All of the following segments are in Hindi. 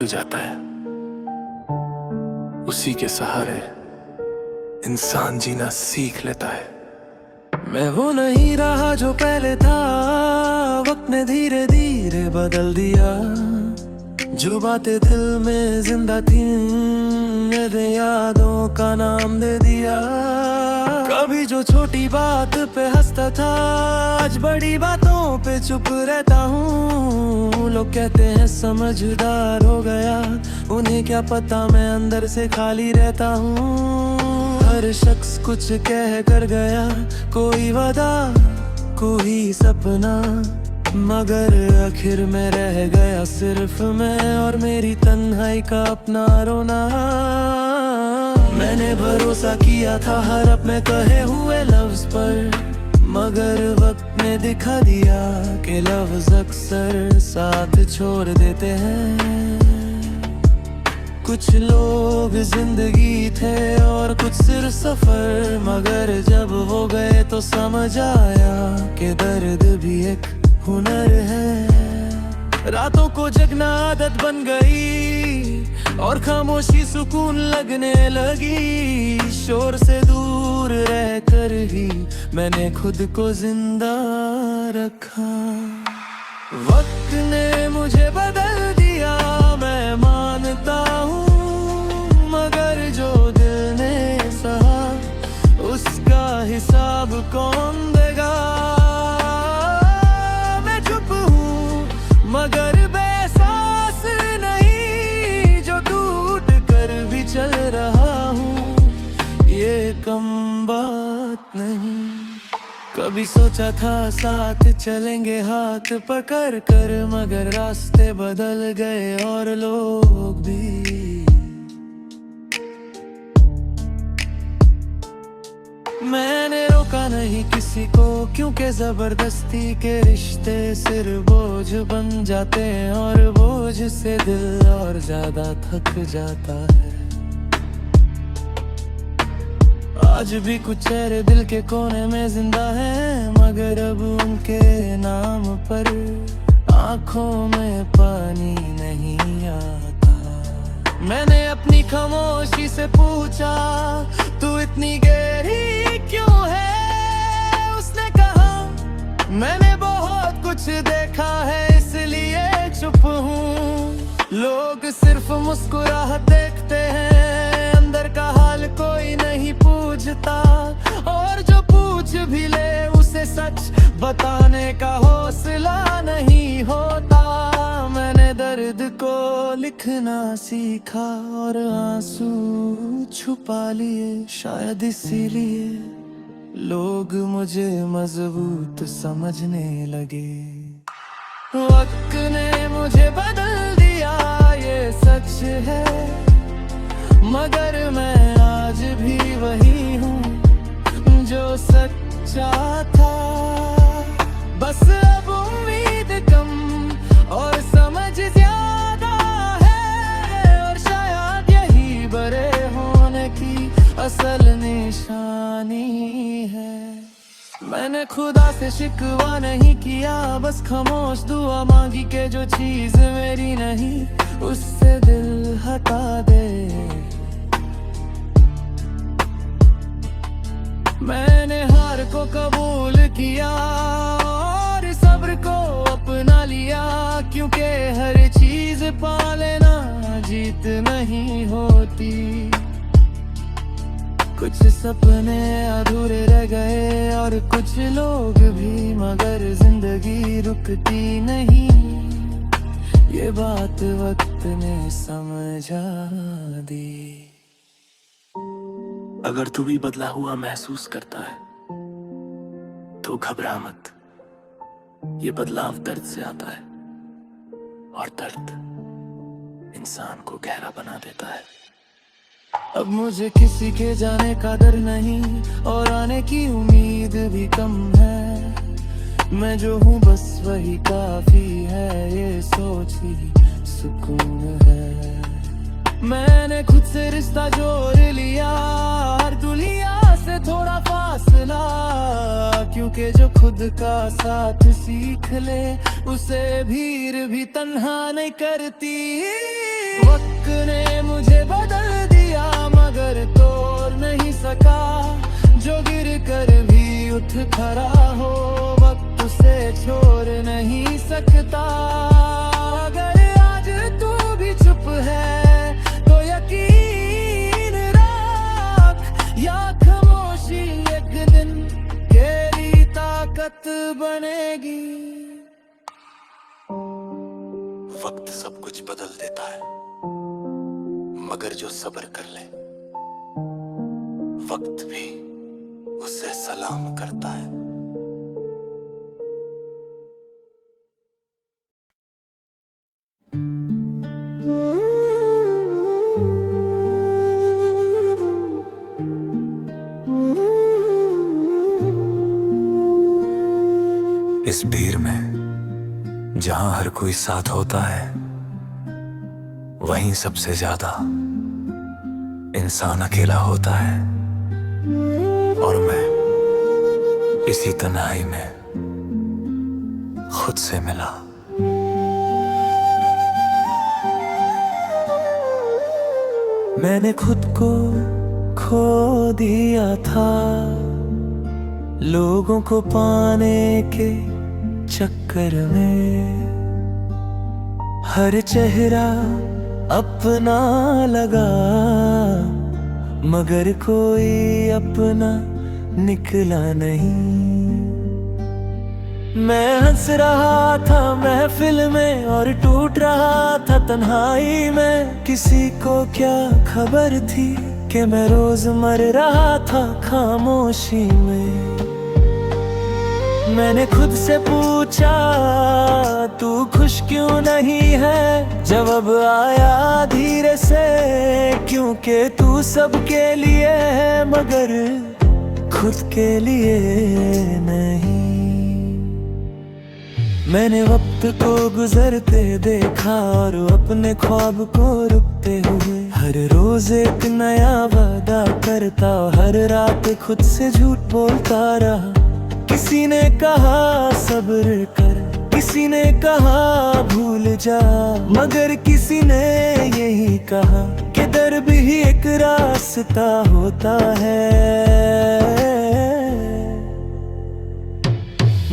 जाता है, उसी के सहारे इंसान जीना सीख लेता है। मैं वो नहीं रहा जो पहले था, वक्त ने धीरे धीरे बदल दिया। जो बातें दिल में जिंदा थी, मेरे यादों का नाम दे दिया। कभी जो छोटी बात पे हंसता था, आज बड़ी बातों पे चुप रहता हूँ। लोग कहते हैं समझदार हो गया, उन्हें क्या पता मैं अंदर से खाली रहता हूँ। हर शख्स कुछ कह कर गया, कोई वादा कोई सपना, मगर आखिर में रह गया सिर्फ मैं और मेरी तन्हाई का अपना रोना। मैंने भरोसा किया था हर अपने कहे हुए लफ्ज पर, मगर वक्त ने दिखा दिया कि लफ्ज अक्सर साथ छोड़ देते हैं। कुछ लोग जिंदगी थे और कुछ सिर्फ सफर, मगर जब हो गए तो समझ आया कि दर्द भी एक हुनर है। रातों को जगना आदत बन गई और खामोशी सुकून लगने लगी। शोर से दूर रहकर ही मैंने खुद को जिंदा रखा। वक्त ने मुझे बदल दिया, मैं मानता हूँ, मगर जो दिल ने सहा उसका हिसाब कौन देगा। मैं चुप हूँ मगर बेसास नहीं, जो टूट कर भी चल रहा हूँ, ये कम बात नहीं। कभी सोचा था साथ चलेंगे हाथ पकड़ कर, मगर रास्ते बदल गए और लोग भी। मैंने रोका नहीं किसी को, क्योंकि जबरदस्ती के रिश्ते सिर बोझ बन जाते हैं और बोझ से दिल और ज्यादा थक जाता है। आज भी कुछ चेहरे दिल के कोने में जिंदा हैं, मगर अब उनके नाम पर आंखों में पानी नहीं आता। मैंने अपनी खामोशी से पूछा, तू इतनी गहरी क्यों है? उसने कहा, मैंने बहुत कुछ देखा है इसलिए चुप हूँ। लोग सिर्फ मुस्कुराहट देखते हैं, अंदर का हाल कोई नहीं पूछता, और जो पूछ भी ले उसे सच बताने का हौसला नहीं होता। मैंने दर्द को लिखना सीखा और आंसू छुपा लिए, शायद इसीलिए लोग मुझे मजबूत समझने लगे। वक्त ने मुझे बदल दिया, ये सच है, मगर मैं आज भी वही हूँ जो सच्चा था। बस अब उम्मीद कम और समझ ज्यादा है, और शायद यही बड़े होने की असल निशानी है। मैंने खुदा से शिकवा नहीं किया, बस खामोश दुआ मांगी के जो चीज मेरी नहीं उससे दिल हटा दे। मैंने हार को कबूल किया और सब्र को अपना लिया, क्योंकि हर चीज पा लेना जीत नहीं होती। कुछ सपने अधूरे रह गए और कुछ लोग भी, मगर जिंदगी रुकती नहीं, ये बात वक्त ने समझा दी। अगर तू भी बदला हुआ महसूस करता है तो घबरा मत, ये बदलाव दर्द से आता है और दर्द इंसान को गहरा बना देता है। अब मुझे किसी के जाने का डर नहीं और आने की उम्मीद भी कम है। मैं जो हूँ बस वही काफी है, ये सोच ही सुकून है। मैंने खुद से रिश्ता जोड़ लिया, हर दुनिया से थोड़ा फासला, क्योंकि जो खुद का साथ सीख ले उसे भीड़ भी तन्हा नहीं करती। खड़ा हो, वक्त उसे छोड़ नहीं सकता। अगर आज तू भी चुप है तो यकीन रख, या खामोशी एक दिन तेरी ताकत बनेगी। वक्त सब कुछ बदल देता है, मगर जो सब्र कर ले, वक्त भी उसे सलाम करता है। इस भीड़ में जहां हर कोई साथ होता है, वहीं सबसे ज्यादा इंसान अकेला होता है। और मैं इसी तन्हाई में खुद से मिला। मैंने खुद को खो दिया था लोगों को पाने के चक्कर में। हर चेहरा अपना लगा, मगर कोई अपना निकला नहीं। मैं हंस रहा था महफिल में और टूट रहा था तन्हाई में। किसी को क्या खबर थी कि मैं रोज मर रहा था खामोशी में। मैंने खुद से पूछा तू खुश क्यों नहीं है, जवाब आया धीरे से क्योंकि तू सबके लिए है मगर खुद के लिए नहीं। मैंने वक्त को गुजरते देखा और अपने ख्वाब को रुकते हुए। हर रोज एक नया वादा करता, हर रात खुद से झूठ बोलता रहा। किसी ने कहा सब्र कर, किसी ने कहा भूल जा, मगर किसी ने यही कहा कि दर भी एक रास्ता होता है।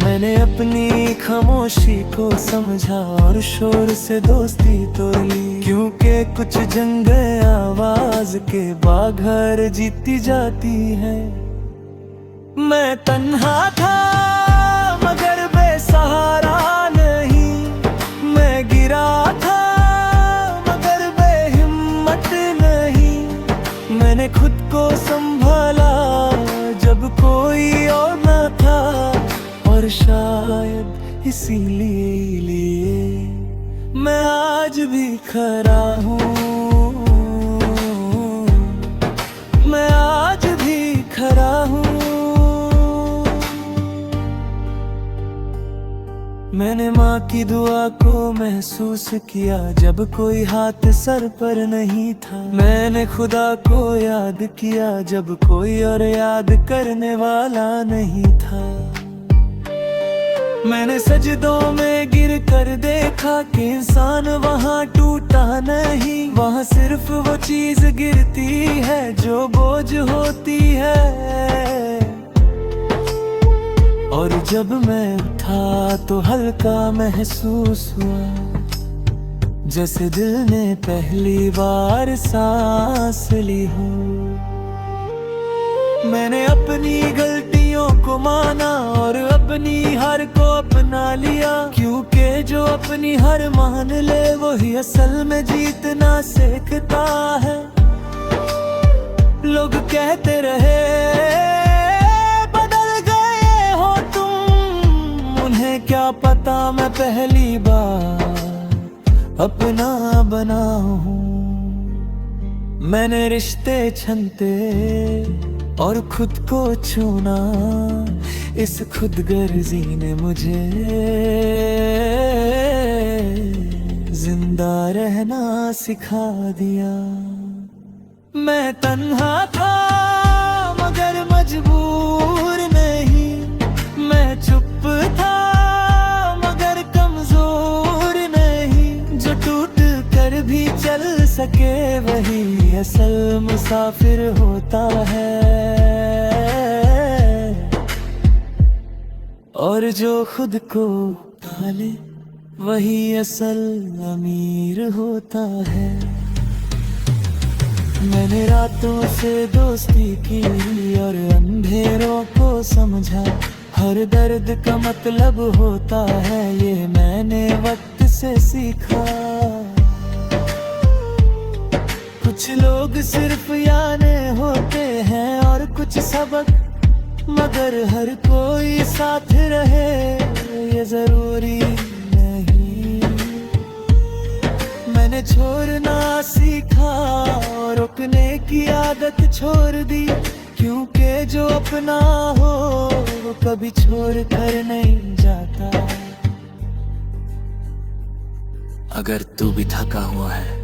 मैंने अपनी खामोशी को समझा और शोर से दोस्ती तोड़ ली, क्योंकि कुछ जंगें आवाज के बाहर जीती जाती है। मैं तन्हा था मगर बेसहारा नहीं, मैं गिरा था मगर बेहिम्मत नहीं। मैंने खुद को संभाला जब कोई और न था, और शायद इसीलिए मैं आज भी खड़ा हूँ। मैं आज भी खड़ा हूँ। मैंने माँ की दुआ को महसूस किया जब कोई हाथ सर पर नहीं था। मैंने खुदा को याद किया जब कोई और याद करने वाला नहीं था। मैंने सजदों में गिर कर देखा कि इंसान वहाँ टूटा नहीं, वहाँ सिर्फ वो चीज गिरती है जो बोझ होती है। और जब मैं उठा तो हल्का महसूस हुआ, जैसे दिल ने पहली बार सांस ली हो। मैंने अपनी गलतियों को माना और अपनी हार को अपना लिया, क्योंकि जो अपनी हार मान ले वही असल में जीतना सीखता है। लोग कहते रहे बदल गए हो तुम, उन्हें क्या पता मैं पहली बार अपना बना हूँ। मैंने रिश्ते छनते और खुद को छूना, इस खुदगर्जी ने मुझे जिंदा रहना सिखा दिया। मैं तन्हा था मगर मजबूर नहीं, मैं चुप था मगर कमजोर नहीं। जो टूट कर भी चल सके वही असल मुसाफिर होता है। और जो खुद को पाले वही असल अमीर होता है। मैंने रातों से दोस्ती की और अंधेरों को समझा, हर दर्द का मतलब होता है ये मैंने वक्त से सीखा। कुछ लोग सिर्फ याने होते हैं और कुछ सबक, मगर हर कोई साथ रहे ये जरूरी नहीं। मैंने छोड़ना सीखा और रुकने की आदत छोड़ दी, क्योंकि जो अपना हो वो कभी छोड़ कर नहीं जाता। अगर तू भी थका हुआ है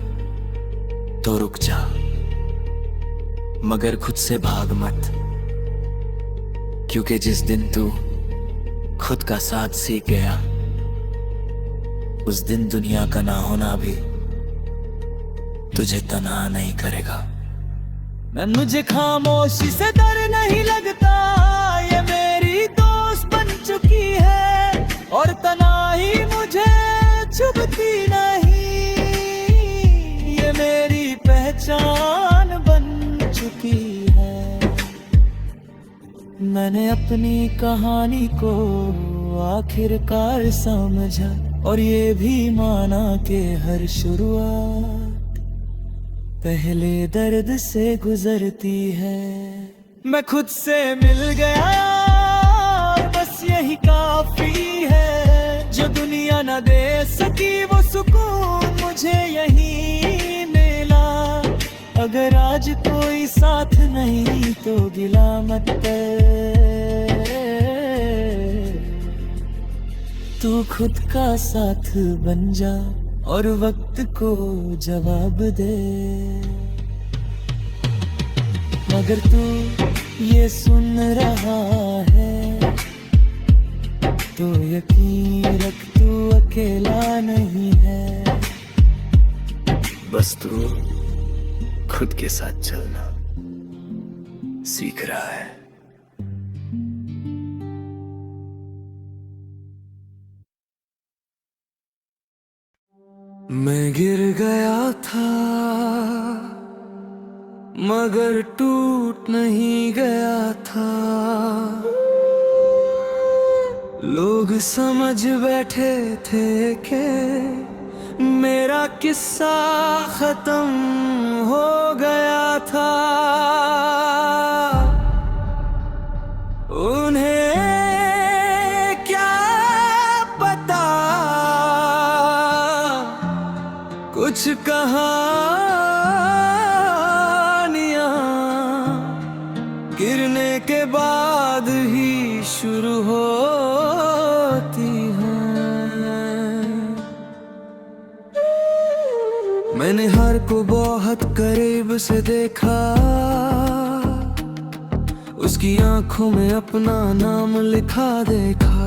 तो रुक जा, मगर खुद से भाग मत, क्योंकि जिस दिन तू खुद का साथ सीख गया उस दिन दुनिया का ना होना भी तुझे तन्हा नहीं करेगा। मुझे खामोशी से डर नहीं लगता, ये मेरी दोस्त बन चुकी है और तन्हाई मुझे चुभती नहीं, ये मेरी पहचान बन चुकी है। मैंने अपनी कहानी को आखिरकार समझा और ये भी माना कि हर शुरुआत पहले दर्द से गुजरती है। मैं खुद से मिल गया और बस यही काफी है, जो दुनिया न दे सकी वो सुकून मुझे यही मिला। अगर आज कोई साथ नहीं तो गिला मत कर, तू खुद का साथ बन जा और वक्त को जवाब दे। मगर तू ये सुन रहा है तो यकीन रख तू अकेला नहीं है। बस तू खुद के साथ चलना सीख रहा है। मैं गिर गया था मगर टूट नहीं गया था, लोग समझ बैठे थे कि मेरा किस्सा खत्म हो गया था। उन्हें क्या पता कुछ कहानियां गिरने के बाद ही शुरू होती हैं। मैंने हार को बहुत करीब से देखा, उसकी आंखों में अपना नाम लिखा देखा।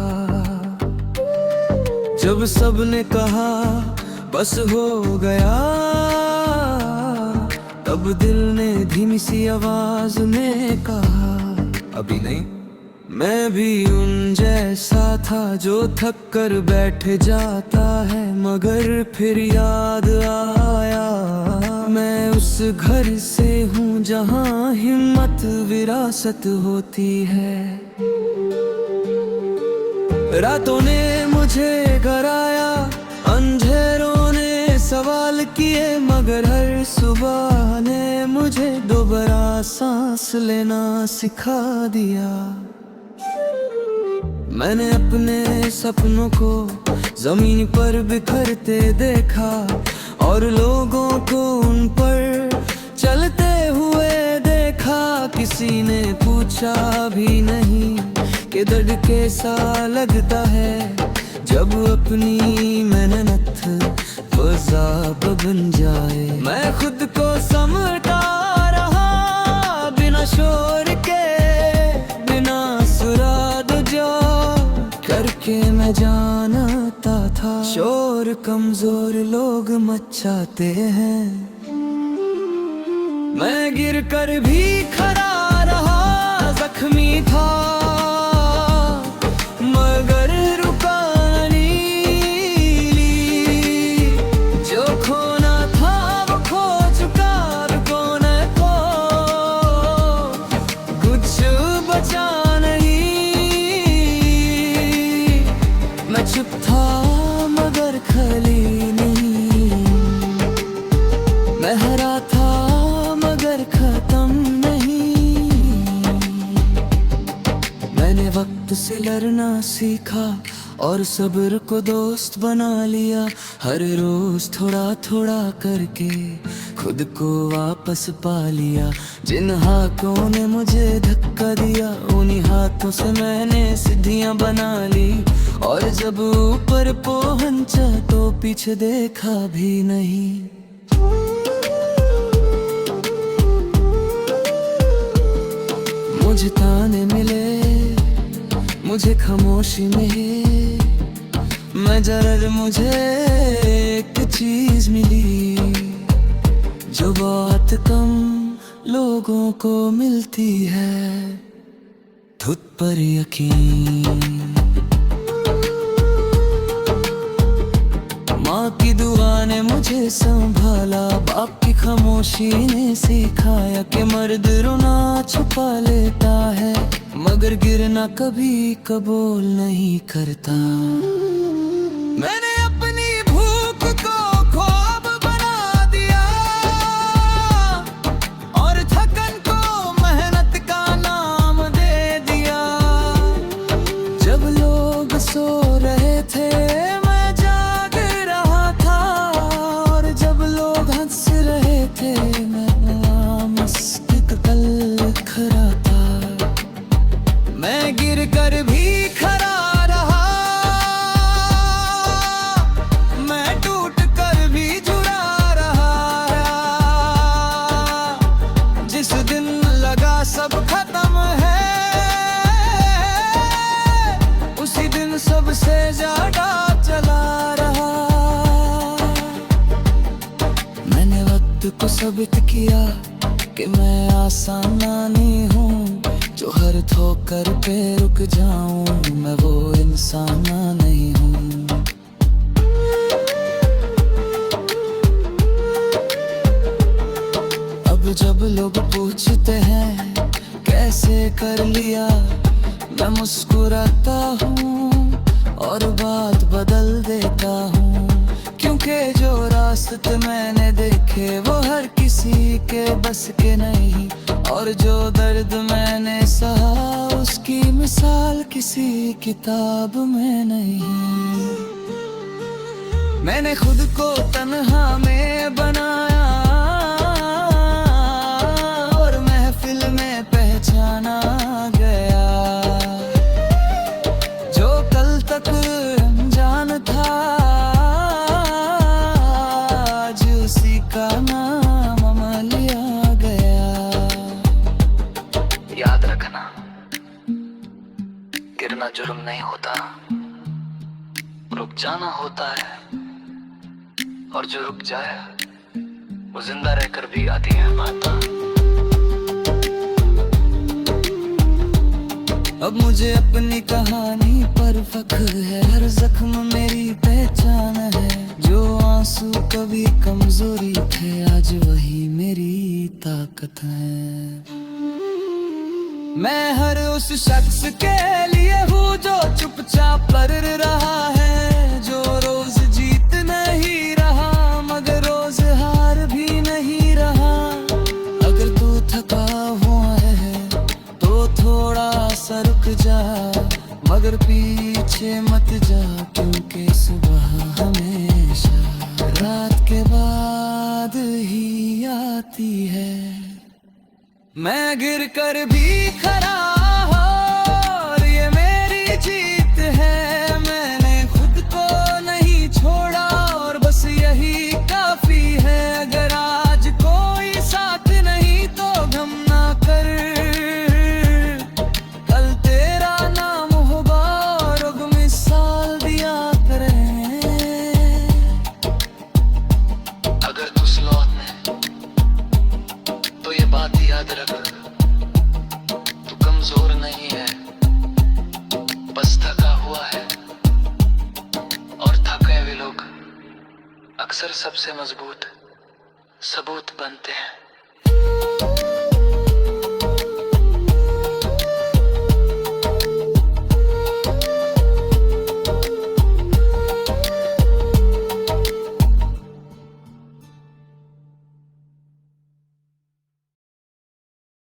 जब सबने कहा बस हो गया, तब दिल ने धीमी सी आवाज में कहा अभी नहीं। मैं भी उन जैसा था जो थक कर बैठ जाता है, मगर फिर याद आया मैं उस घर से हूँ जहाँ हिम्मत विरासत होती है। रातों ने मुझे डराया, अंधेरों ने सवाल किए, मगर हर सुबह ने मुझे दोबारा सांस लेना सिखा दिया। मैंने अपने सपनों को जमीन पर बिखरते देखा और लोगों को उन पर चलते हुए देखा। किसी ने पूछा भी नहीं कि दर्द कैसा लगता है जब अपनी मेहनत वज़ाब बन जाए। मैं खुद को समझता रहा बिना शोर के, बिना सुराग जो करके मैं जानता था शोर कमजोर लोग मचाते हैं। मैं गिर कर भी खड़ा रहा, जख्मी था मगर खत्म नहीं। मैंने वक्त से लड़ना सीखा और सब्र को दोस्त बना लिया। हर रोज थोड़ा थोड़ा करके खुद को वापस पा लिया। जिन हाथों ने मुझे धक्का दिया उन्हीं हाथों से मैंने सीढ़ियां बना ली। और जब ऊपर पहुंचा तो पीछे देखा भी नहीं। मुझे ताने मिले, मुझे खामोशी में, मगर मुझे एक चीज मिली जो बहुत कम लोगों को मिलती है, खुद पर यकीन। माँ की दुआ ने मुझे संभाला, बाप की खामोशी ने सिखाया कि मर्द रोना छुपा लेता है मगर गिरना कभी कबूल नहीं करता। मैंने अपनी भूख को ख्वाब बना दिया और थकन को मेहनत का नाम दे दिया। जब लोग सो रहे थे मैं जाग रहा था, और जब लोग हंस रहे थे मैं मुस्कुराता खड़ा था। मैं गिर कर भी खड़ा रहा, मैं टूट कर भी जुड़ा रहा। जिस दिन लगा सब खत्म है उसी दिन सबसे ज्यादा चला रहा। मैंने वक्त को साबित किया कि मैं आसान नहीं हूँ जो हर ठोकर पे रुक जाऊं। मैं वो इंसान नहीं हूँ। अब जब लोग पूछते हैं कैसे कर लिया, मैं मुस्कुराता हूँ और बात बदल देता हूँ। क्योंकि जो रास्ते मैंने देखे वो हर किसी के बस के नहीं, और जो दर्द मैंने सहा उसकी मिसाल किसी किताब में नहीं। मैंने खुद को तन्हा में बनाया और महफिल में पहचाना गया। जो कल तक अनजान था आज उसी का नाम लिया गया। याद रखना, गिरना जुर्म नहीं होता, रुक जाना होता है। और जो रुक जाए वो जिंदा रहकर भी आती है बात। अब मुझे अपनी कहानी पर फख्र है, हर जख्म मेरी पहचान है। जो आंसू कभी कमजोरी थे आज वही मेरी ताकत है। मैं हर उस शख्स के लिए हूँ जो चुपचाप लड़ रहा है, जो रोज जीत नहीं रहा मगर रोज हार भी नहीं रहा। अगर तू थका हुआ है तो थोड़ा सा रुक जा, मगर पीछे मत जा, क्योंकि सुबह हमेशा रात के बाद ही आती है। मैं गिर कर भी खड़ा और ये मेरी जीत है। मैंने खुद को नहीं छोड़ा और बस यही काफी है। अगर आज कोई साथ नहीं तो गम ना कर, कल तेरा नाम होगा और मिसाल दिया करें। अगर तू स्लॉट में तो ये बात याद रख, तू कमजोर नहीं है, बस थका हुआ है। और थके हुए लोग अक्सर सबसे मजबूत सबूत बनते हैं।